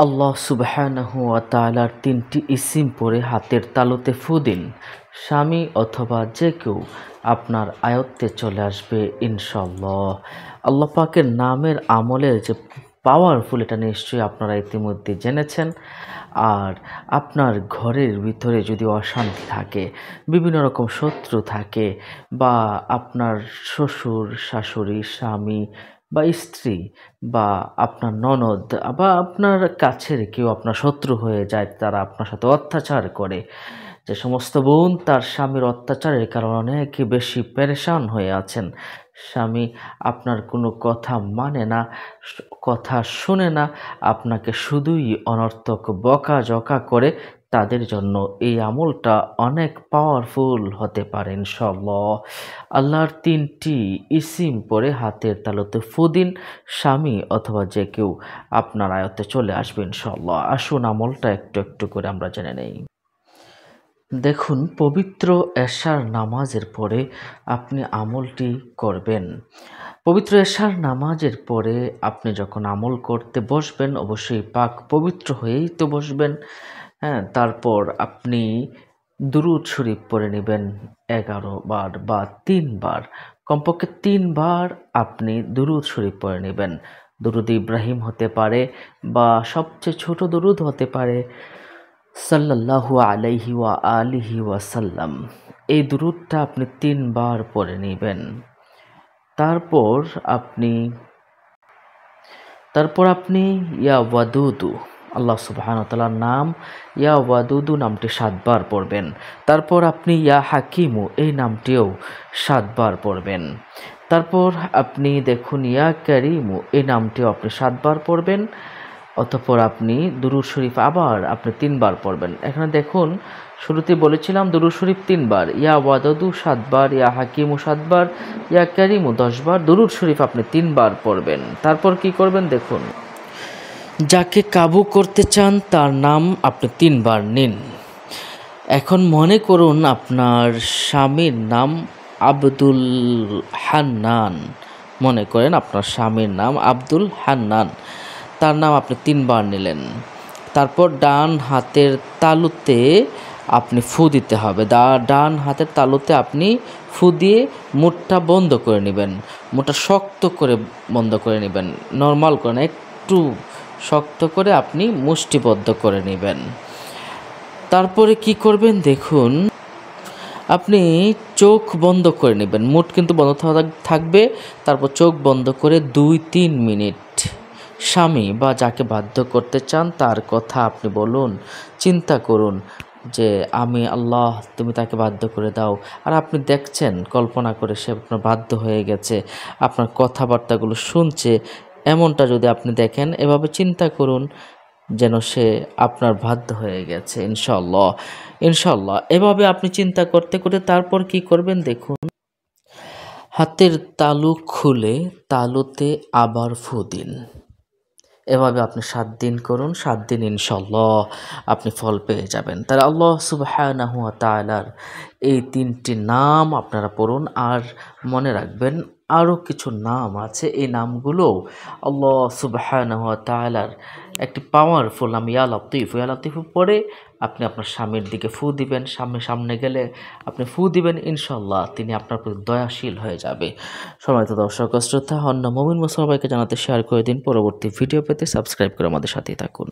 আল্লাহ সুবহানাহু ওয়া তাআলার ৩টি ইসিম পড়ে হাতের তালুতে ফু দিন। স্বামী অথবা যে কেউ আপনার আয়ত্তে চলে আসবে ইনশাআল্লাহ। আল্লাহ পাকের নামের আমলের যে পাওয়ারফুল, এটা নিশ্চয়ই আপনারা ইতিমধ্যে জেনেছেন। আর আপনার ঘরের ভিতরে যদি অশান্তি থাকে, বিভিন্ন রকম শত্রু থাকে, বা আপনার শ্বশুর, শাশুড়ি, স্বামী বা স্ত্রী বা আপনার ননদ বা আপনার কাছের কেউ আপনার শত্রু হয়ে যায়, তারা আপনার সাথে অত্যাচার করে, যে সমস্ত বোন তার স্বামীর অত্যাচারের কারণে অনেক বেশি পেরেশান হয়ে আছেন, স্বামী আপনার কোনো কথা মানে না, কথা শোনে না, আপনাকে শুধুই অনর্থক বকাঝকা করে, তাদের জন্য এই আমলটা অনেক পাওয়ারফুল হতে পারে ইনশাআল্লাহ। আল্লাহর ৩টি ইসিম পড়ে হাতের তালুতে ফু দিন। স্বামী অথবা যে কেউ আপনার আয়ত্তে চলে আসবে ইনশাআল্লাহ। আসুন আমলটা একটু একটু করে আমরা জেনে নেই। দেখুন, পবিত্র এশার নামাজের পরে আপনি আমলটি করবেন। পবিত্র এশার নামাজের পরে আপনি যখন আমল করতে বসবেন, অবশ্যই পাক পবিত্র হয়েই তো বসবেন। হ্যাঁ, তারপর আপনি দুরূদ শরীফ পড়ে নেবেন ১১ বার বা ৩ বার, কমপক্ষে ৩ বার আপনি দুরূদ শরীফ পড়ে নেবেন। দুরূদ ইব্রাহিম হতে পারে বা সবচেয়ে ছোট দুরূদ হতে পারে সাল্লাল্লাহু আলাইহি ওয়া আলিহি ওয়াসাল্লাম। এই দুরূদটা আপনি ৩ বার পড়ে নেবেন। তারপর আপনি ইয়া ওয়াদুদু, আল্লাহ সুবহানাহু ওয়া তাআলার নাম ইয়া ওয়াদুদু নামটি ৭ বার পড়বেন। তারপর আপনি ইয়া হাকিমু এই নামটিও ৭ বার পড়বেন। তারপর আপনি দেখুন ইয়া কারিমু এই নামটিও আপনি ৭ বার পড়বেন। অতঃপর আপনি দুরূদ শরীফ আবার আপনি ৩ বার পড়বেন। এখানে দেখুন, শুরুতে বলেছিলাম দুরূদ শরীফ ৩ বার, ইয়া ওয়াদুদু ৭ বার, ইয়া হাকিমু ৭ বার, ইয়া কারিমু ১০ বার, দুরূদ শরীফ আপনি ৩ বার পড়বেন। তারপর কি করবেন দেখুন, যাকে কাবু করতে চান তার নাম আপনি ৩ বার নিন। এখন মনে করুন আপনার স্বামীর নাম আব্দুল হান্নান। মনে করেন আপনার স্বামীর নাম আব্দুল হান্নান, তার নাম আপনি 3 বার নিলেন। তারপর ডান হাতের তালুতে আপনি ফু দিতে হবে। ডান হাতের তালুতে আপনি ফু দিয়ে মুখটা বন্ধ করে নেবেন। মুখটা শক্ত করে বন্ধ করে নেবেন, নর্মাল করে না, একটু শক্ত করে আপনি মুষ্টিবদ্ধ করে নেবেন। তারপরে কি করবেন দেখুন, আপনি চোখ বন্ধ করে নেবেন, মুখ কিন্তু বন্ধ থাকবে। তারপর চোখ বন্ধ করে ২-৩ মিনিট স্বামী বা যাকে বাধ্য করতে চান তার কথা আপনি বলুন, চিন্তা করুন যে আমি আল্লাহ, তুমি তাকে বাধ্য করে দাও। আর আপনি দেখছেন, কল্পনা করে সে আপনার বাধ্য হয়ে গেছে, আপনার কথাবার্তাগুলো শুনছে, এমনটা যদি আপনি দেখেন, এভাবে চিন্তা করুন যেন সে আপনার বাধ্য হয়ে গেছে ইনশাআল্লাহ। ইনশাআল্লাহ এভাবে আপনি চিন্তা করতে করতে তারপর কি করবেন দেখুন, হাতের তালু খুলে তালুতে আবার ফু দিন। এভাবে আপনি ৭ দিন করুন, ৭ দিন ইনশাআল্লাহ আপনি ফল পেয়ে যাবেন। তাহলে আল্লাহ সুবহানাহু ওয়া তাআলার এই ৩টি নাম আপনারা পড়ুন। আর মনে রাখবেন, আরও কিছু নাম আছে, এই নামগুলো আল্লাহ সুবহানাহু ওয়া তাআলার একটি পাওয়ারফুল নাম ইয়া লতিফ। ইয়া লতিফ পড়ে আপনি আপনার স্বামীর দিকে ফু দিবেন, সামনে গেলে আপনি ফু দিবেন, ইনশাআল্লাহ তিনি আপনার প্রতি দয়াশীল হয়ে যাবে। সম্মানিত দর্শক শ্রোতা, অন্য মুমিন মুসলমানকে জানাতে শেয়ার করে দিন। পরবর্তী ভিডিও পেতে সাবস্ক্রাইব করে আমাদের সাথেই থাকুন।